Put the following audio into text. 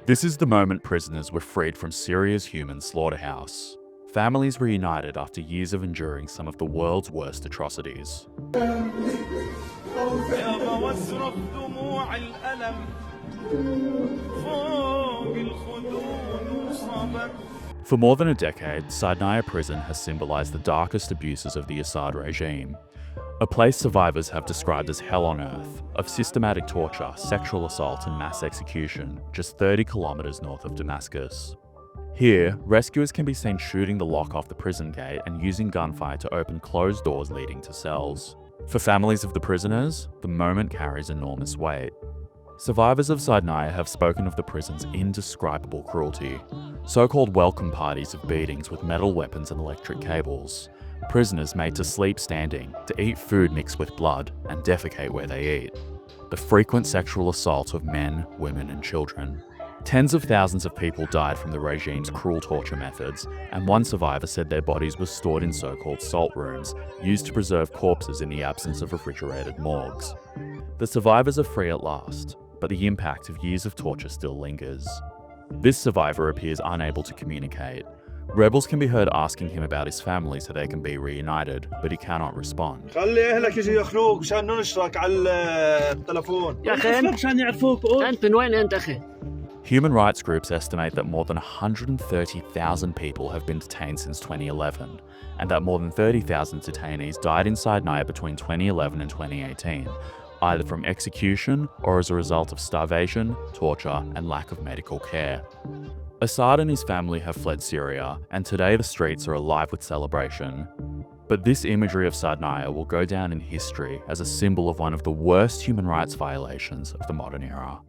This is the moment prisoners were freed from Syria's human slaughterhouse. Families reunited after years of enduring some of the world's worst atrocities. For more than a decade, Saydnaya prison has symbolized the darkest abuses of the Assad regime. A place survivors have described as hell on earth, of systematic torture, sexual assault and mass execution, just 30 kilometers north of Damascus. Here, rescuers can be seen shooting the lock off the prison gate and using gunfire to open closed doors leading to cells. For families of the prisoners, the moment carries enormous weight. Survivors of Saydnaya have spoken of the prison's indescribable cruelty. So-called welcome parties of beatings with metal weapons and electric cables. Prisoners made to sleep standing, to eat food mixed with blood, and defecate where they eat. The frequent sexual assault of men, women, and children. Tens of thousands of people died from the regime's cruel torture methods, and one survivor said their bodies were stored in so-called salt rooms, used to preserve corpses in the absence of refrigerated morgues. The survivors are free at last, but the impact of years of torture still lingers. This survivor appears unable to communicate. Rebels can be heard asking him about his family so they can be reunited, but he cannot respond. Human rights groups estimate that more than 130,000 people have been detained since 2011, and that more than 30,000 detainees died in Saydnaya between 2011 and 2018, either from execution or as a result of starvation, torture, and lack of medical care. Assad and his family have fled Syria, and today the streets are alive with celebration. But this imagery of Saydnaya will go down in history as a symbol of one of the worst human rights violations of the modern era.